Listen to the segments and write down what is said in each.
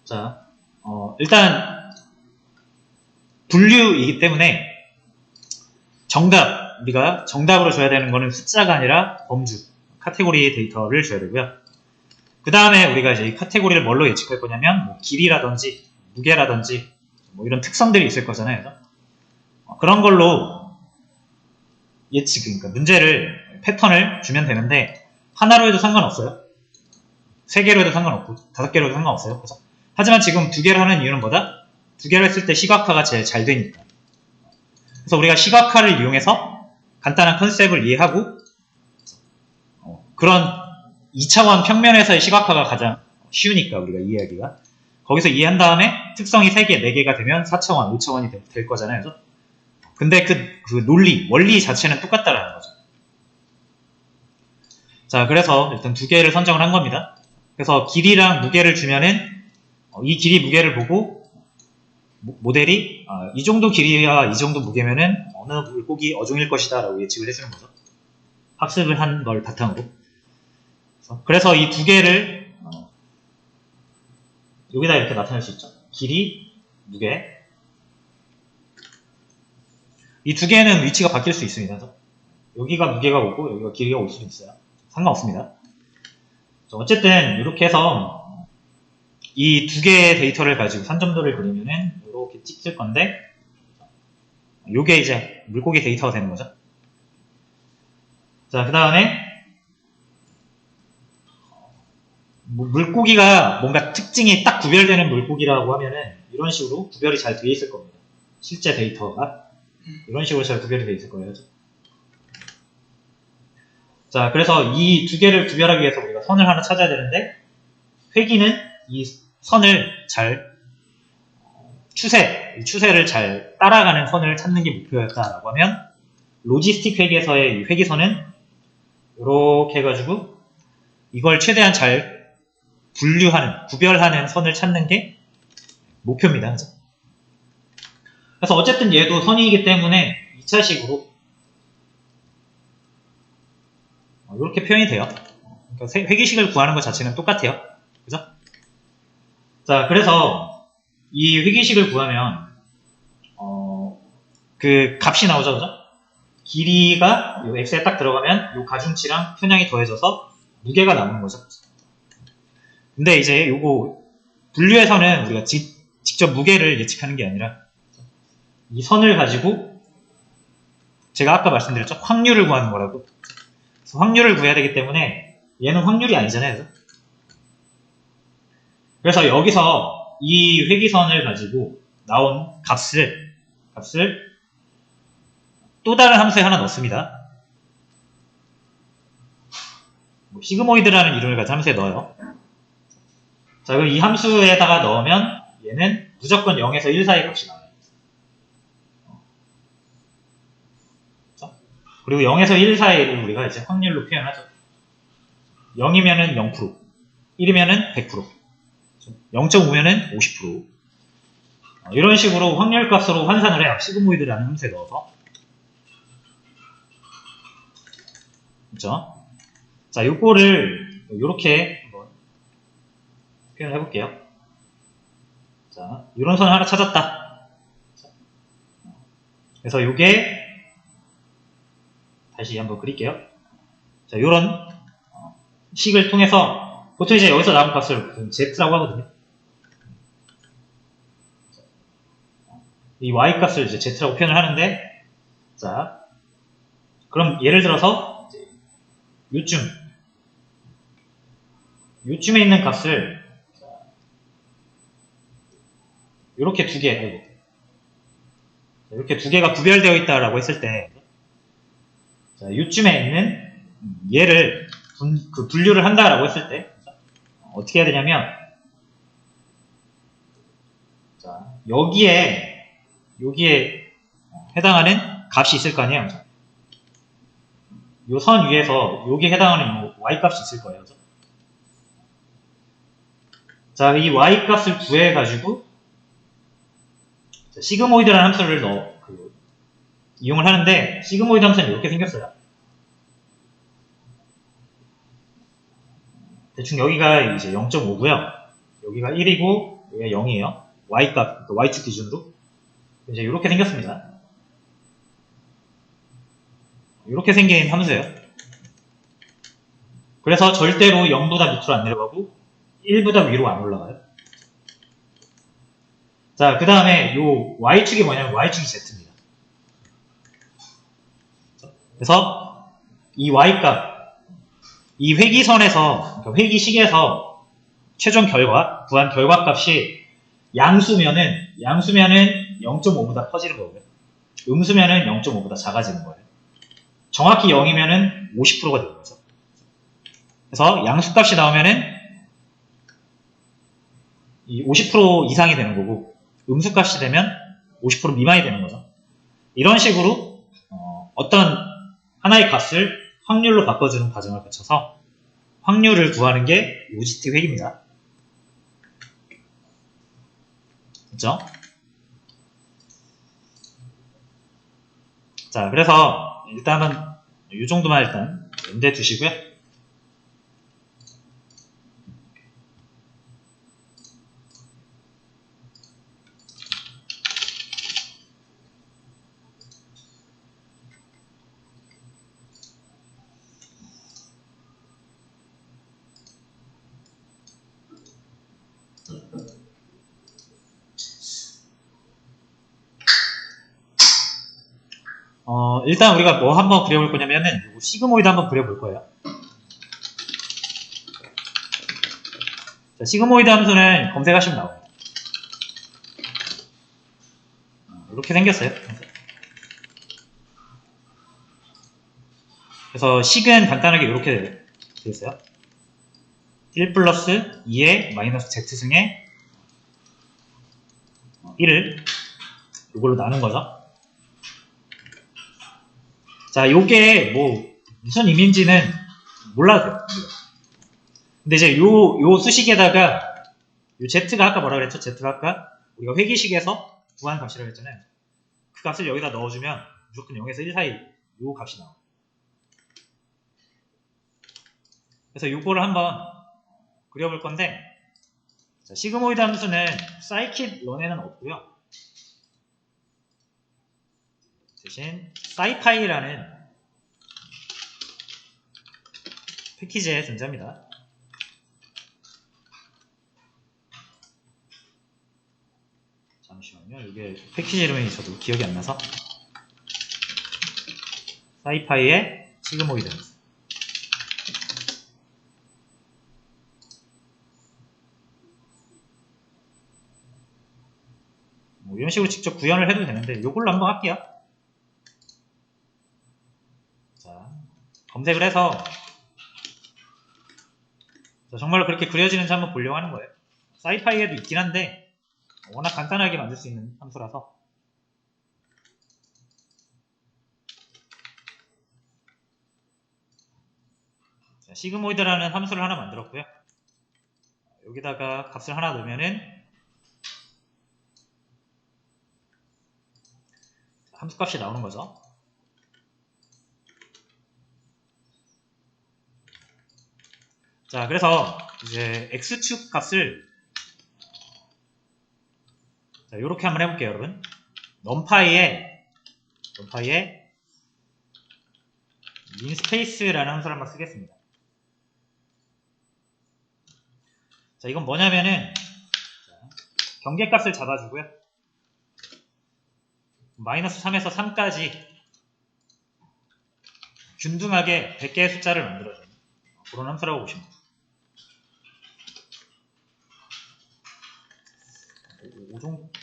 자, 일단 분류이기 때문에 우리가 정답으로 줘야 되는 거는 숫자가 아니라 범주, 카테고리 데이터를 줘야 되고요. 그 다음에 우리가 이제 이 카테고리를 뭘로 예측할 거냐면, 뭐 길이라든지, 무게라든지, 뭐 이런 특성들이 있을 거잖아요. 그래서 그런 걸로 그러니까 문제를, 패턴을 주면 되는데, 하나로 해도 상관없어요. 3개로 해도 상관없고, 5개로 해도 상관없어요. 그래서 하지만 지금 2개를 하는 이유는 뭐다? 2개를 했을 때 시각화가 제일 잘 되니까. 그래서 우리가 시각화를 이용해서 간단한 컨셉을 이해하고, 그런 2차원 평면에서의 시각화가 가장 쉬우니까 우리가 이해하기가. 거기서 이해한 다음에 특성이 3개, 4개가 되면 4차원, 5차원이 될 거잖아요. 그죠? 근데 그 원리 자체는 똑같다라는 거죠. 자, 그래서 일단 2개를 선정을 한 겁니다. 그래서 길이랑 무게를 주면은 이 길이 무게를 보고 모델이 이 정도 길이와 이 정도 무게면은 어느 물고기 어종일 것이다 라고 예측을 해주는 거죠. 학습을 한 걸 바탕으로. 그래서 이 2개를 여기다 이렇게 나타낼 수 있죠. 길이, 무게. 이 2개는 위치가 바뀔 수 있습니다. 여기가 무게가 오고 여기가 길이가 올 수도 있어요. 상관없습니다. 어쨌든 이렇게 해서 이 2개의 데이터를 가지고 산점도를 그리면은 이렇게 찍을 건데, 요게 이제 물고기 데이터가 되는 거죠. 자, 그 다음에 물고기가 뭔가 특징이 딱 구별되는 물고기라고 하면은 이런 식으로 구별이 잘 되어 있을 겁니다. 실제 데이터가 이런 식으로 잘 구별이 되어 있을 거예요. 자, 그래서 이 2개를 구별하기 위해서 우리가 선을 하나 찾아야 되는데, 회기는 이 선을 잘 추세를 잘 따라가는 선을 찾는 게 목표였다라고 하면, 로지스틱 회계에서의 이 회기선은 이렇게 해가지고 이걸 최대한 잘 구별하는 선을 찾는 게 목표입니다. 그죠? 그래서 어쨌든 얘도 선이기 때문에 2차식으로 이렇게 표현이 돼요. 그러니까 회기식을 구하는 것 자체는 똑같아요. 그죠? 자, 그래서 이 회기식을 구하면 그 값이 나오죠. 그죠? 길이가 요 x에 딱 들어가면 요 가중치랑 편향이 더해져서 무게가 나오는 거죠. 근데 이제 요거 분류에서는 우리가 직접 무게를 예측하는 게 아니라 이 선을 가지고 제가 아까 말씀드렸죠? 확률을 구하는 거라고. 그래서 확률을 구해야 되기 때문에 얘는 확률이 아니잖아요. 그래서 여기서 이 회기선을 가지고 나온 값을 또 다른 함수에 하나 넣습니다. 시그모이드라는 이름을 가진 함수에 넣어요. 자, 그럼 이 함수에다가 넣으면 얘는 무조건 0에서 1 사이 값이 나와요. 그리고 0에서 1 사이를 우리가 이제 확률로 표현하죠. 0이면은 0%, 1이면은 100%, 0.5면은 50%. 이런 식으로 확률 값으로 환산을 해요. 시그모이드라는 함수에 넣어서. 그렇죠? 자, 요거를 이렇게 한번 표현해 볼게요. 자, 이런 선 하나 찾았다. 그래서 요게 다시 한번 그릴게요. 자, 요런 식을 통해서 보통 이제 여기서 나온 값을 z라고 하거든요. 이 y 값을 이제 z라고 표현을 하는데, 자, 그럼 예를 들어서 요쯤에 있는 값을 이렇게 이렇게 2개가 구별되어 있다라고 했을 때, 자, 요쯤에 있는 얘를 분류를 한다라고 했을 때 어떻게 해야 되냐면, 자, 여기에 해당하는 값이 있을 거 아니에요. 요 선 위에서 여기에 해당하는 y값이 있을 거예요. 자, 이 y값을 구해가지고 시그모이드라는 함수를 이용을 하는데, 시그모이드 함수는 이렇게 생겼어요. 대충 여기가 이제 0.5고요. 여기가 1이고 얘가 0이에요. y값, 그 y축 기준으로. 이제 이렇게 생겼습니다. 이렇게 생긴 함수예요. 그래서 절대로 0보다 밑으로 안 내려가고 1보다 위로 안 올라가요. 자, 그 다음에 요 y축이 뭐냐면 y축이 z입니다. 그래서 이 y값, 이 회기선에서, 그러니까 회기식에서 최종 결과, 구한 결과값이 양수면은 0.5보다 커지는 거고요. 음수면은 0.5보다 작아지는 거예요. 정확히 0이면은 50%가 되는 거죠. 그래서 양수값이 나오면은 이 50% 이상이 되는 거고, 음수값이 되면 50% 미만이 되는 거죠. 이런 식으로 어떤 하나의 값을 확률로 바꿔주는 과정을 거쳐서 확률을 구하는 게 로지스틱 회계입니다. 그렇죠? 자, 그래서 일단은 이 정도만 일단 염두에 두시고요. 일단 우리가 뭐 한번 그려볼 거냐면은 시그모이드 한번 그려볼 거예요. 자, 시그모이드 함수는 검색하시면 나와요. 이렇게 생겼어요. 그래서 식은 간단하게 이렇게 되어 있어요. 1 플러스 2의 마이너스 z승의 1을 이걸로 나눈 거죠. 자, 요게 뭐 무슨 의미인지는 몰라도 돼요. 근데 이제 요 수식에다가 요 z가 아까 뭐라 그랬죠? z가 아까 우리가 회기식에서 구한 값이라고 했잖아요. 그 값을 여기다 넣어주면 무조건 0에서 1 사이 요 값이 나와요. 그래서 요거를 한번 그려볼 건데, 자, 시그모이드 함수는 사이킷 런에는 없고요. 대신 사이파이라는 패키지에 존재합니다. 잠시만요. 이게 패키지 이름이 저도 기억이 안 나서. 사이파이의 시그모이드 함수. 뭐 이런 식으로 직접 구현을 해도 되는데 이걸로 한번 할게요. 자, 검색을 해서 자, 정말로 그렇게 그려지는지 한번 보려고 하는 거예요. 사이파이에도 있긴 한데 워낙 간단하게 만들 수 있는 함수라서. 자, 시그모이드라는 함수를 하나 만들었고요. 여기다가 값을 하나 넣으면은 함수값이 나오는 거죠. 자, 그래서 이제 x축 값을 자, 이렇게 한번 해볼게요, 여러분. numPy에 minSpace라는 함수를 한번 쓰겠습니다. 자, 이건 뭐냐면은 경계값을 잡아주고요. 마이너스 3에서 3까지 균등하게 100개의 숫자를 만들어주는 그런 함수라고 보시면 돼요.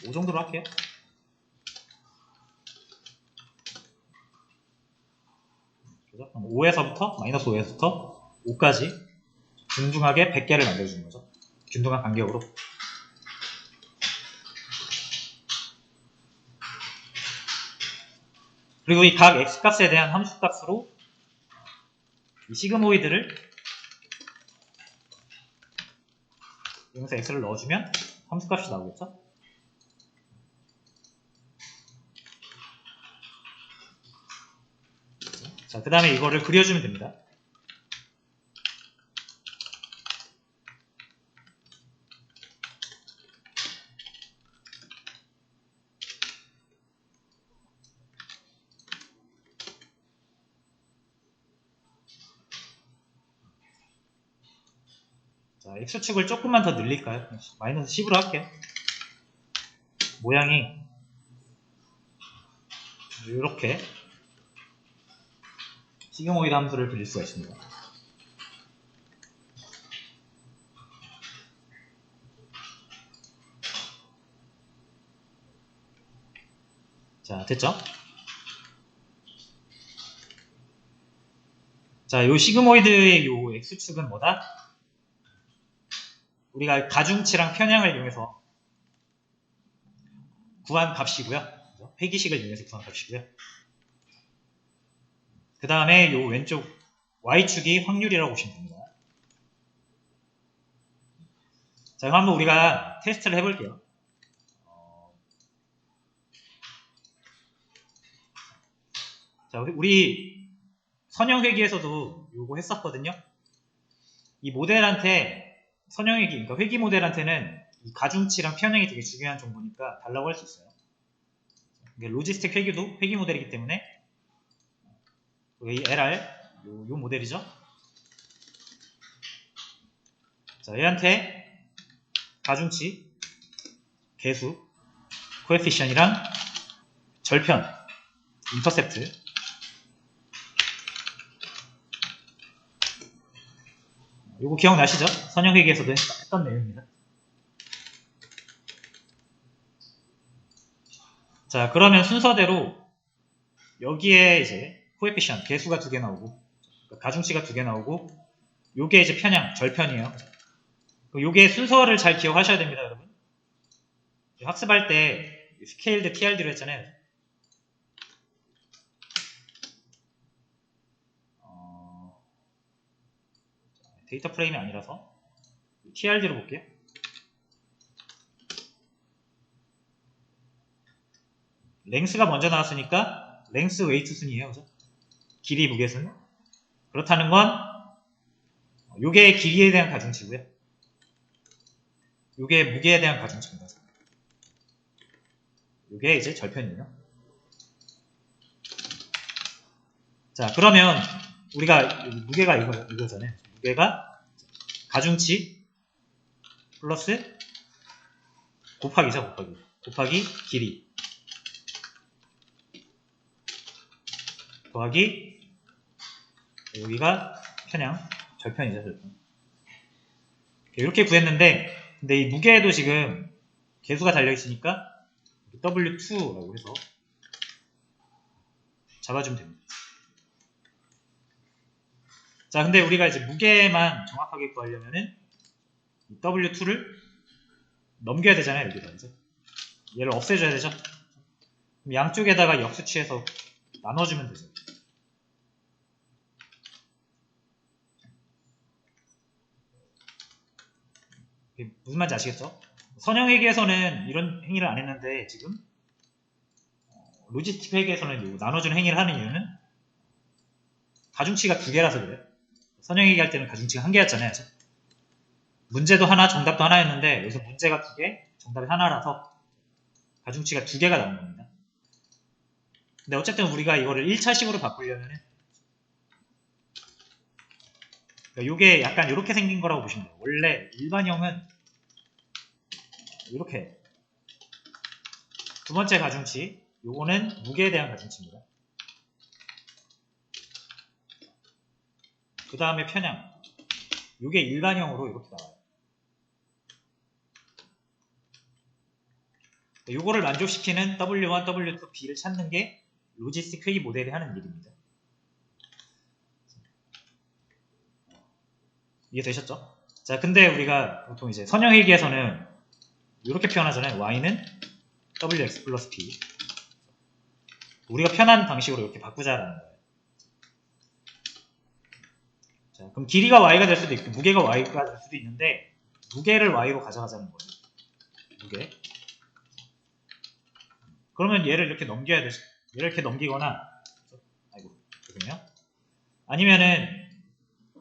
5 정도로 할게요. 그죠? 5에서부터, 마이너스 5에서부터 5까지 균등하게 100개를 만들어주는 거죠. 균등한 간격으로. 그리고 이 각 x값에 대한 함수값으로 이 시그모이드를 여기서 x를 넣어주면 함수값이 나오겠죠? 자, 그 다음에 이거를 그려주면 됩니다. 자, X축을 조금만 더 늘릴까요? 마이너스 10으로 할게요. 모양이 이렇게 시그모이드 함수를 그릴 수가 있습니다. 자, 됐죠? 자, 요 시그모이드의 요 X축은 뭐다? 우리가 가중치랑 편향을 이용해서 구한 값이고요. 회기식을 이용해서 구한 값이고요. 그 다음에 요 왼쪽 Y축이 확률이라고 보시면 됩니다. 자, 그럼 한번 우리가 테스트를 해볼게요. 자, 우리 선형회기에서도 요거 했었거든요. 이 모델한테 선형회기, 그러니까 회기 모델한테는 이 가중치랑 편향이 되게 중요한 정보니까 달라고 할 수 있어요. 이게 로지스틱 회기도 회기 모델이기 때문에 이 LR 요 모델이죠. 자, 얘한테 가중치, 개수, 코에피션이랑 절편, 인터셉트 요거 기억나시죠? 선형회계에서도 했던 내용입니다. 자, 그러면 순서대로 여기에 이제 코에피션 개수가 2개 나오고 가중치가 2개 나오고 요게 이제 편향, 절편이에요. 요게 순서를 잘 기억하셔야 됩니다, 여러분. 학습할 때 스케일드 TRD로 했잖아요. 데이터 프레임이 아니라서 TRD로 볼게요. 랭스가 먼저 나왔으니까 랭스 웨이트 순이에요. 그죠? 길이 무게순. 그렇다는 건 요게 길이에 대한 가중치고요. 요게 무게에 대한 가중치입니다. 요게 이제 절편이에요. 자, 그러면 우리가 무게가 이거잖아요. 무게가 가중치 플러스 곱하기죠. 곱하기 길이 더하기 여기가 편향, 절편이죠. 절편. 이렇게 구했는데 근데 이 무게에도 지금 개수가 달려있으니까 W2라고 해서 잡아주면 됩니다. 자, 근데 우리가 이제 무게만 정확하게 구하려면은 W2를 넘겨야 되잖아요. 여기다 이제 얘를 없애줘야 되죠. 그럼 양쪽에다가 역수 취해서 나눠주면 되죠. 무슨 말인지 아시겠죠? 선형회계에서는 이런 행위를 안 했는데 지금 로지스틱 회계에서는 나눠주는 행위를 하는 이유는 가중치가 2개라서 그래요. 선형회계 할 때는 가중치가 1개였잖아요. 문제도 하나, 정답도 하나였는데 여기서 문제가 2개, 정답이 하나라서 가중치가 2개가 나온 겁니다. 근데 어쨌든 우리가 이거를 1차식으로 바꾸려면은 이게 약간 이렇게 생긴 거라고 보시면 돼요. 원래 일반형은 이렇게 두 번째 가중치, 요거는 무게에 대한 가중치입니다. 그 다음에 편향, 요게 일반형으로 이렇게 나와요. 요거를 만족시키는 W1, W2, B를 찾는 게 로지스틱 회의 모델이 하는 일입니다. 이해되셨죠? 자, 근데 우리가 보통 이제 선형회계에서는 이렇게 표현하잖아요. Y는 WX 플러스 P. 우리가 편한 방식으로 이렇게 바꾸자라는 거예요. 자, 그럼 길이가 Y가 될 수도 있고, 무게가 Y가 될 수도 있는데, 무게를 Y로 가져가자는 거예요. 무게. 그러면 얘를 이렇게 넘겨야 되죠. 얘를 이렇게 넘기거나, 아이고, 죄송해요. 아니면은,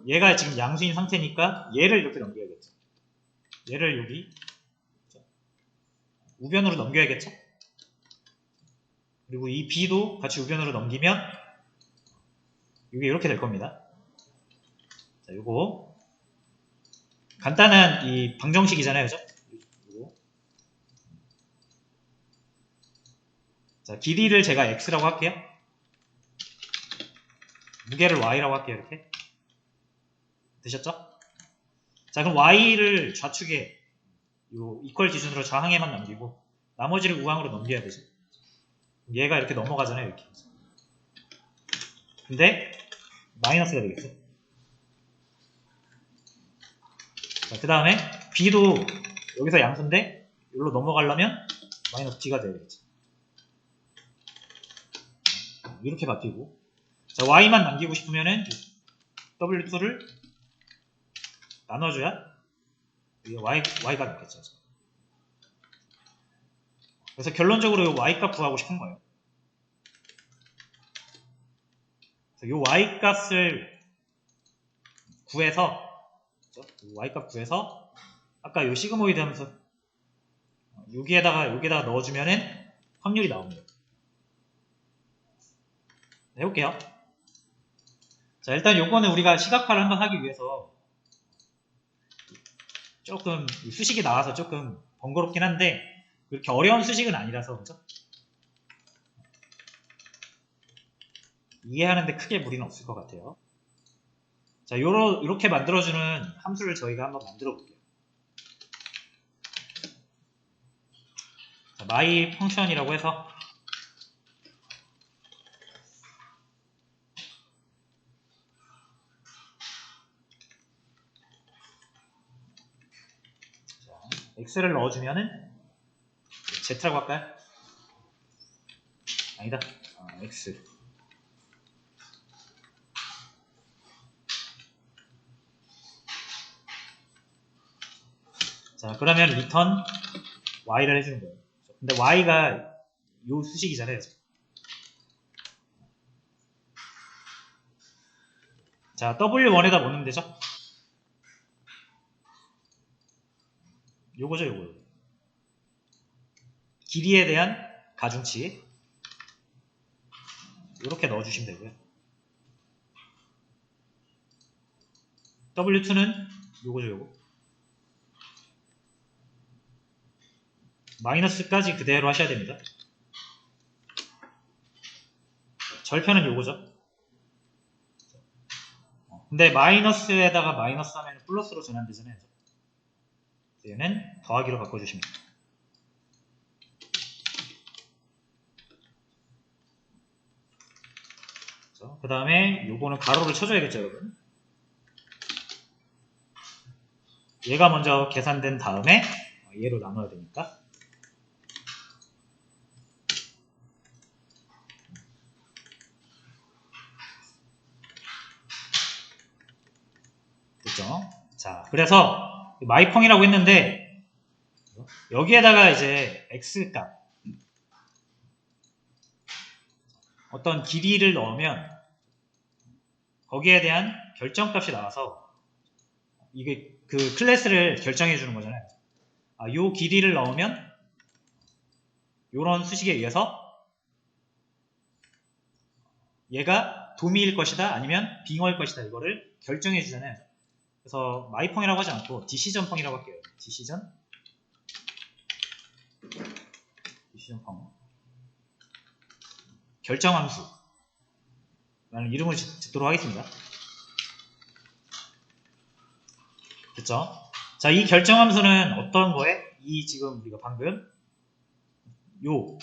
얘가 지금 양수인 상태니까 얘를 이렇게 넘겨야겠죠. 얘를 여기 우변으로 넘겨야겠죠. 그리고 이 B도 같이 우변으로 넘기면 이게 이렇게 될 겁니다. 자, 요거 간단한 이 방정식이잖아요, 그죠? 자, 길이를 제가 x라고 할게요. 무게를 y라고 할게요, 이렇게. 되셨죠? 자, 그럼 y를 좌측에 요 이퀄 기준으로 좌항에만 남기고 나머지를 우항으로 넘겨야 되죠. 얘가 이렇게 넘어가잖아요, 이렇게. 근데 마이너스가 되겠죠. 자, 그 다음에 b도 여기서 양수인데 여기로 넘어가려면 마이너스 b가 되겠죠. 이렇게 바뀌고, 자, y만 남기고 싶으면은 w2를 나눠줘야 이게 y가 남겠죠. 그래서 결론적으로 이 y값 구하고 싶은 거예요. 이 y값을 구해서, y값 구해서 아까 요 시그모이드 함수 여기에다가 넣어주면은 확률이 나옵니다. 해볼게요. 자, 일단 요거는 우리가 시각화를 한번 하기 위해서 조금 수식이 나와서 조금 번거롭긴 한데 그렇게 어려운 수식은 아니라서, 그죠? 이해하는데 크게 무리는 없을 것 같아요. 자, 요렇게 만들어주는 함수를 저희가 한번 만들어 볼게요. 자, my 펑션이라고 해서 x를 넣어주면은 z라고 할까요? 아니다. x. 자, 그러면 return y를 해주는 거예요. 근데 y가 요 수식이잖아요. 자, w1에다 뭐 넣으면 되죠? 요거죠, 요거. 길이에 대한 가중치. 이렇게 넣어주시면 되고요. w2는 요거죠, 요거. 마이너스까지 그대로 하셔야 됩니다. 절편은 요거죠. 근데 마이너스에다가 마이너스 하면 플러스로 전환되잖아요. 얘는 더하기로 바꿔주시면 됩니다. 그 다음에 요거는 가로를 쳐줘야겠죠, 여러분. 얘가 먼저 계산된 다음에 얘로 나눠야 되니까. 됐죠? 자, 그래서 마이펑이라고 했는데 여기에다가 이제 x값 어떤 길이를 넣으면 거기에 대한 결정값이 나와서 이게 그 클래스를 결정해 주는 거잖아요. 요 길이를 넣으면 요런 수식에 의해서 얘가 도미일 것이다 아니면 빙어일 것이다 이거를 결정해 주잖아요. 그래서 마이펑이라고 하지 않고 디시전펑이라고 할게요. 디시전펑 결정함수 라는 이름을 짓도록 하겠습니다. 됐죠? 자, 이 결정함수는 어떤 거에? 이 지금 우리가 방금 요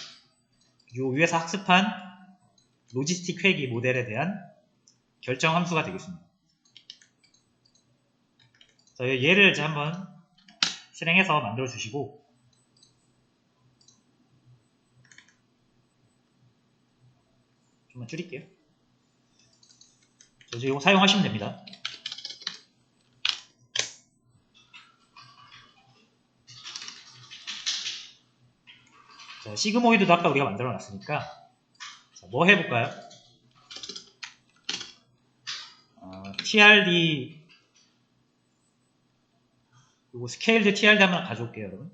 위에서 학습한 로지스틱 회귀 모델에 대한 결정함수가 되겠습니다. 자, 얘를 이제 한번 실행해서 만들어 주시고 좀만 줄일게요. 저 이거 사용하시면 됩니다. 자, 시그모이드도 아까 우리가 만들어 놨으니까 자, 뭐 해볼까요? TRD 그리고 스케일드 TRD 한번 가져올게요, 여러분.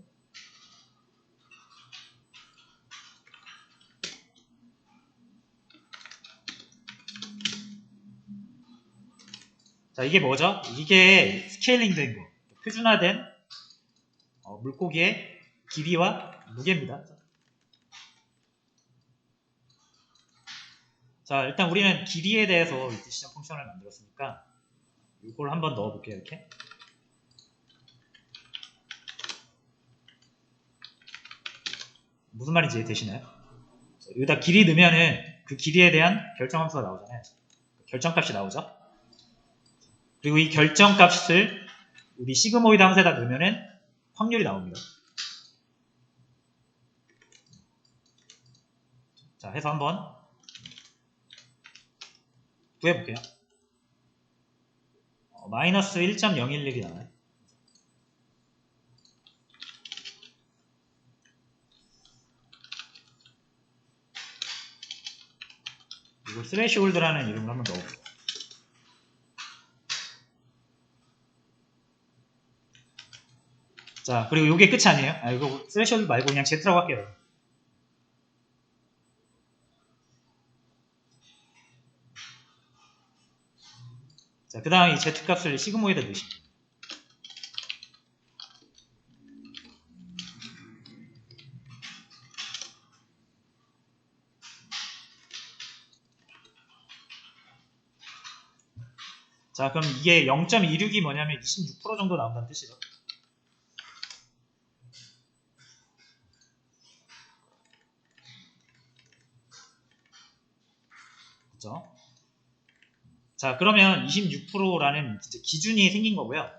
자, 이게 뭐죠? 이게 스케일링 된 거, 표준화된 물고기의 길이와 무게입니다. 자, 일단 우리는 길이에 대해서 이 디시전 펑션을 만들었으니까 이걸 한번 넣어볼게요. 이렇게. 무슨 말인지 이해되시나요? 여기다 길이 넣으면은 그 길이에 대한 결정함수가 나오잖아요. 결정값이 나오죠. 그리고 이 결정값을 우리 시그모이드 함수에다 넣으면은 확률이 나옵니다. 자, 해서 한번 구해볼게요. 마이너스 1.011이 나와요. 이거 스레시홀드라는 이름을 한번 넣어볼게요. 자, 그리고 이게 끝이 아니에요. 이거 스레시홀드 말고 그냥 Z라고 할게요. 자, 그 다음 이 Z값을 시그모에다 넣으시면 돼요. 자, 그럼 이게 0.26이 뭐냐면 26% 정도 나온다는 뜻이죠. 그죠? 자, 그러면 26%라는 진짜 기준이 생긴 거고요.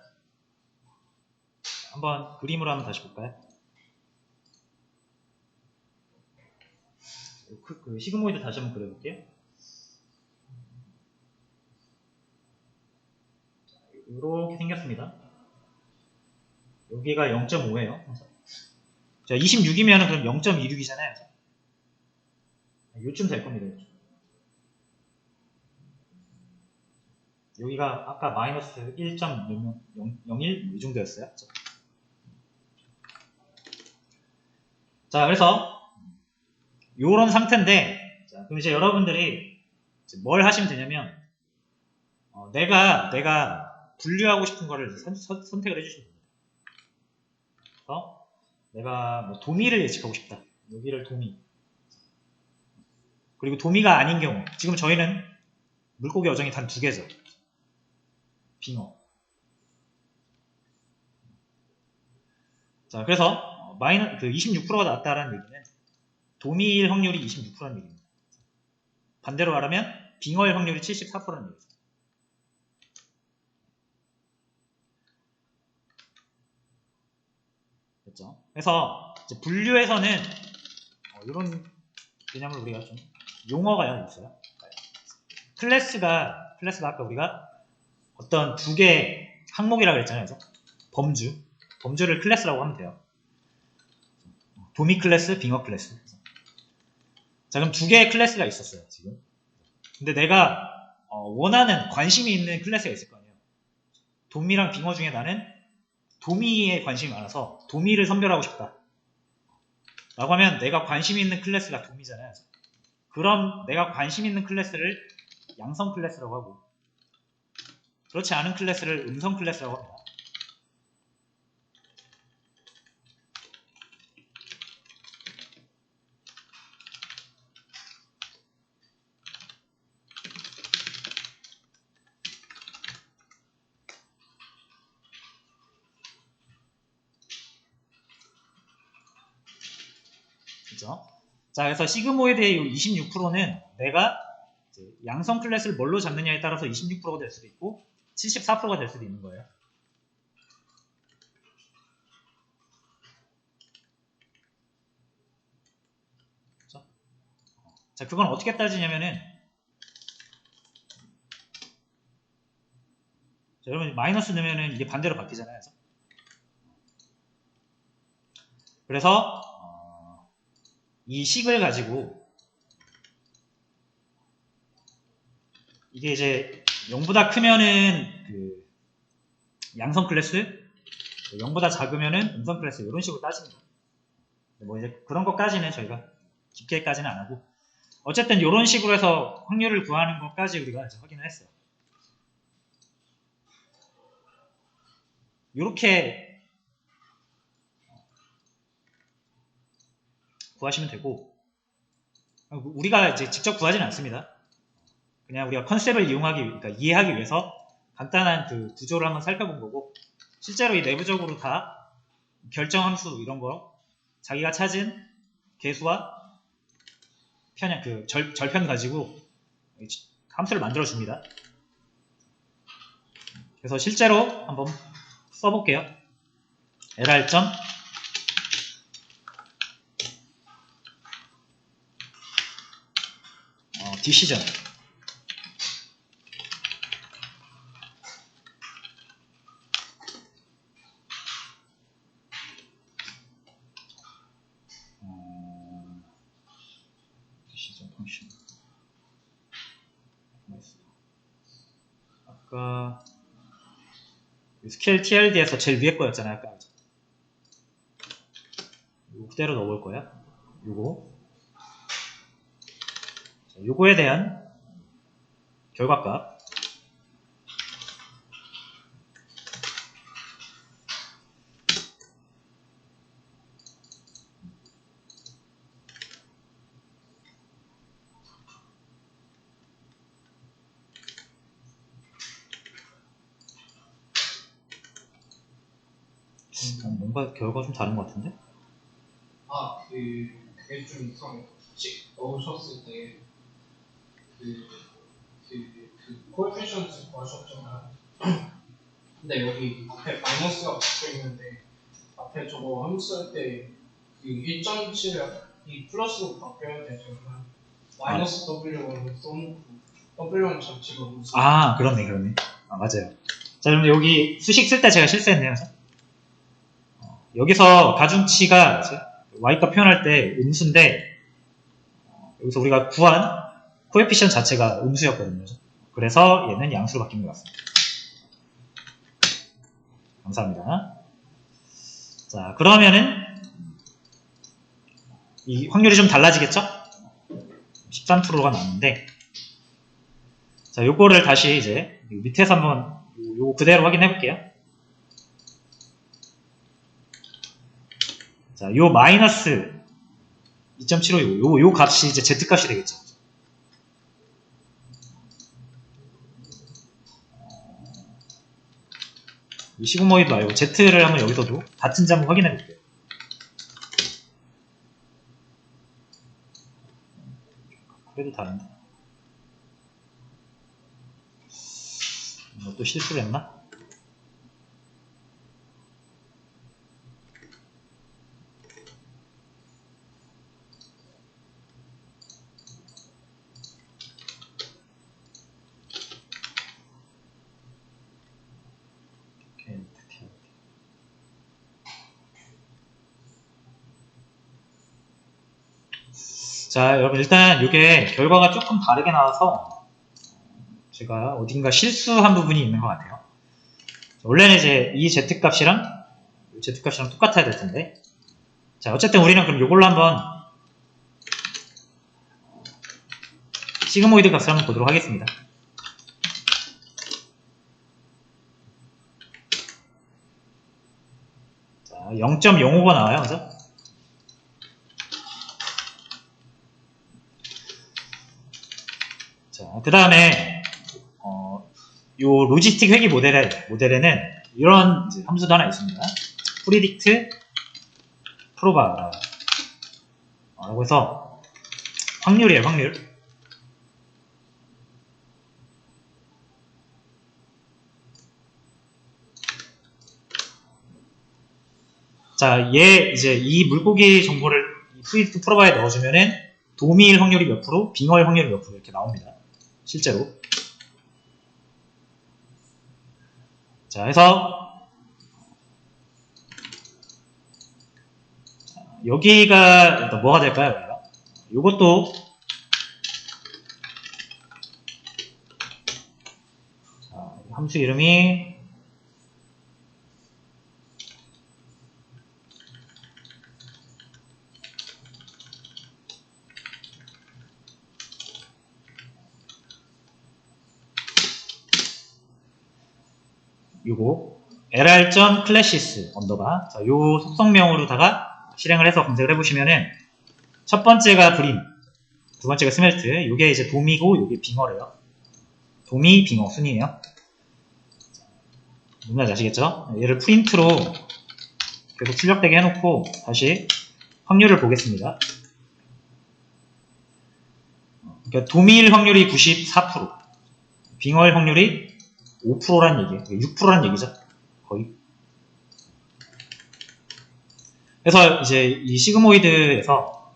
한번 그림으로 한번 다시 볼까요? 그 시그모이드 다시 한번 그려볼게요. 이렇게 생겼습니다. 여기가 0.5예요. 자, 26이면 그럼 0.26이잖아요. 요쯤 될 겁니다. 요쯤. 여기가 아까 마이너스 1.01 이 정도였어요. 자, 그래서 요런 상태인데, 자, 그럼 이제 여러분들이 이제 뭘 하시면 되냐면 내가 분류하고 싶은 거를 선택을 해주시면 됩니다. 그래서 내가 뭐 도미를 예측하고 싶다. 여기를 도미. 그리고 도미가 아닌 경우, 지금 저희는 물고기 어종이 단 2개죠. 빙어. 자, 그래서 그 26%가 나왔다라는 얘기는 도미일 확률이 26%라는 얘기입니다. 반대로 말하면 빙어일 확률이 74%라는 얘기죠. 됐죠? 그래서 이제 분류에서는 이런 개념을 우리가 좀 용어가 있어요. 클래스가 아까 우리가 어떤 2개 항목이라고 그랬잖아요. 그죠? 범주를 클래스라고 하면 돼요. 도미 클래스, 빙어 클래스. 자, 그럼 2개의 클래스가 있었어요, 지금. 근데 내가 원하는 관심이 있는 클래스가 있을 거 아니에요. 도미랑 빙어 중에 나는 도미에 관심이 많아서 도미를 선별하고 싶다. 라고 하면 내가 관심 있는 클래스가 도미잖아요. 그럼 내가 관심 있는 클래스를 양성 클래스라고 하고 그렇지 않은 클래스를 음성 클래스라고 합니다. 그죠? 자, 그래서 시그모이드의 26%는 내가 양성 클래스를 뭘로 잡느냐에 따라서 26%가 될 수도 있고 74%가 될 수도 있는 거예요. 그죠? 자, 그건 어떻게 따지냐면은 자, 여러분 마이너스 넣으면은 이게 반대로 바뀌잖아요. 그래서 이 식을 가지고 이게 이제 0보다 크면은 그 양성 클래스, 0보다 작으면은 음성 클래스 이런 식으로 따집니다. 뭐 이제 그런 것까지는 저희가 깊게까지는 안 하고 어쨌든 이런 식으로 해서 확률을 구하는 것까지 우리가 이제 확인을 했어요. 요렇게 구하시면 되고, 우리가 이제 직접 구하지는 않습니다. 그냥 우리가 컨셉을 그러니까 이해하기 위해서 간단한 그 구조를 한번 살펴본 거고, 실제로 이 내부적으로 다 결정함수 이런 거 자기가 찾은 개수와 편향, 그 절편 가지고 함수를 만들어 줍니다. 그래서 실제로 한번 써볼게요. LR 점 DC점 DC점 펑션 아까 스케일 TLD에서 제일 위에 거였잖아요. 아까 이거 그대로 넣어볼 거야. 요거에 대한 결과값 뭔가 결과가 좀 다른 것 같은데? 그게 좀 이상해. 넣으셨을 때, 코에피션트 구하셨잖아요. 근데 여기 앞에 마이너스가 붙어 있는데, 앞에 저거 함수할 때, 1.7이 플러스로 바뀌어야 되잖아요. 마이너스 W는 써놓고, W는 잡지가 그렇네. 맞아요. 자, 그럼 여기 수식 쓸 때 제가 실수했네요. 여기서 가중치가 y값 표현할 때 음수인데, 여기서 우리가 구한 코에피션 자체가 음수였거든요. 그래서 얘는 양수로 바뀐 것 같습니다. 감사합니다. 자, 그러면은 이 확률이 좀 달라지겠죠? 13%가 나왔는데, 자, 요거를 다시 이제 밑에서 한번 요거 그대로 확인해 볼게요. 자, 요 마이너스 2.755 요 값이 이제 z 값이 되겠죠. 이 시그모이드 말고 z를 한번 여기서도 같은지 한번 확인해 볼게요. 그래도 다른데. 또 실수를 했나? 자, 여러분 일단 이게 결과가 조금 다르게 나와서 제가 어딘가 실수한 부분이 있는 것 같아요. 원래는 이제 이 z값이랑 이 z값이랑 똑같아야 될 텐데, 자, 어쨌든 우리는 그럼 이걸로 한번 시그모이드 값을 한번 보도록 하겠습니다. 자, 0.05가 나와요. 그죠? 자, 그 다음에 요 로지스틱 회귀 모델에는 이런 함수도 하나 있습니다. predict proba 라고 해서 확률이에요. 확률. 자, 이제 이 물고기 정보를 프리딕트 프로바에 넣어주면은 도미일 확률이 몇 프로, 빙어일 확률이 몇 프로 이렇게 나옵니다. 실제로. 자, 해서 여기가 일단 뭐가 될까요? 여기가? 요것도 함수 이름이 요거 lr.classes 언더바. 자, 요 속성명으로다가 실행을 해서 검색을 해보시면은 첫 번째가 브림, 두 번째가 스멜트. 요게 이제 도미고 요게 빙어래요. 도미, 빙어 순이에요. 누구나 아시겠죠? 얘를 프린트로 계속 출력되게 해놓고 다시 확률을 보겠습니다. 그러니까 도미일 확률이 94%, 빙어일 확률이 5%란 얘기예요. 6%란 얘기죠. 거의. 그래서 이제 이 시그모이드에서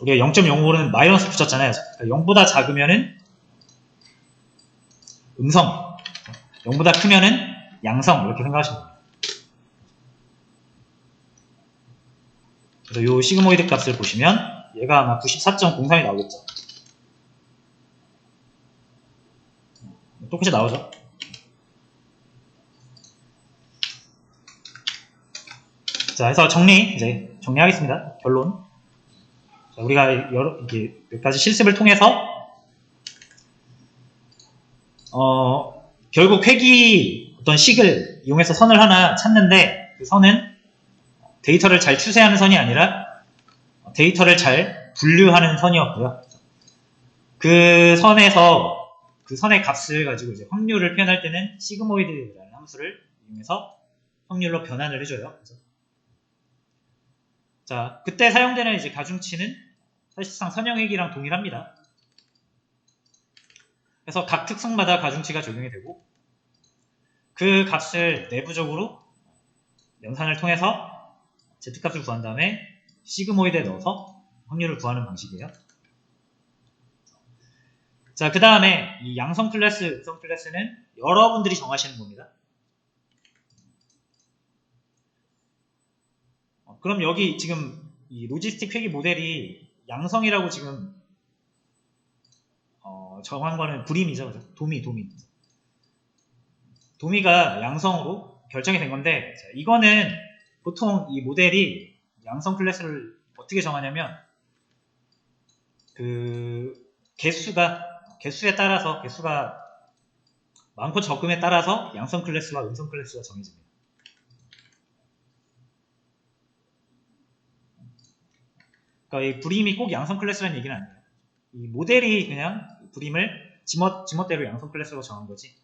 우리가 0.05는 마이너스 붙였잖아요. 그러니까 0보다 작으면은 음성, 0보다 크면은 양성 이렇게 생각하시면 됩니다. 그래서 이 시그모이드 값을 보시면 얘가 아마 94.03이 나오겠죠. 똑같이 나오죠. 자, 해서 이제 정리하겠습니다. 결론. 자, 우리가 이게 몇 가지 실습을 통해서 결국 회귀 어떤 식을 이용해서 선을 하나 찾는데 그 선은 데이터를 잘 추세하는 선이 아니라 데이터를 잘 분류하는 선이었고요. 그 선의 값을 가지고 이제 확률을 표현할 때는 시그모이드라는 함수를 이용해서 확률로 변환을 해줘요. 그래서 자, 그때 사용되는 이제 가중치는 사실상 선형회귀랑 동일합니다. 그래서 각 특성마다 가중치가 적용이 되고 그 값을 내부적으로 연산을 통해서 z값을 구한 다음에 시그모이드에 넣어서 확률을 구하는 방식이에요. 자, 그 다음에 이 양성 클래스, 음성 클래스는 여러분들이 정하시는 겁니다. 그럼 여기 지금 이 로지스틱 회귀 모델이 양성이라고 지금 정한 거는 불임이죠. 그죠? 도미가 양성으로 결정이 된 건데, 자, 이거는 보통 이 모델이 양성 클래스를 어떻게 정하냐면 그 개수에 따라서 개수가 많고 적음에 따라서 양성 클래스와 음성 클래스가 정해집니다. 그러니까 이 불임이 꼭 양성 클래스라는 얘기는 아니에요. 이 모델이 그냥 불임을 지멋대로 양성 클래스로 정한 거지.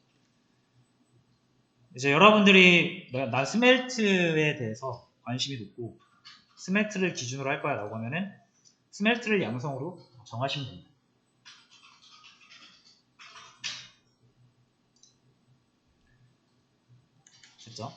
이제 여러분들이 난 스멜트에 대해서 관심이 높고 스멜트를 기준으로 할 거야 라고 하면은 스멜트를 양성으로 정하시면 됩니다. 됐죠?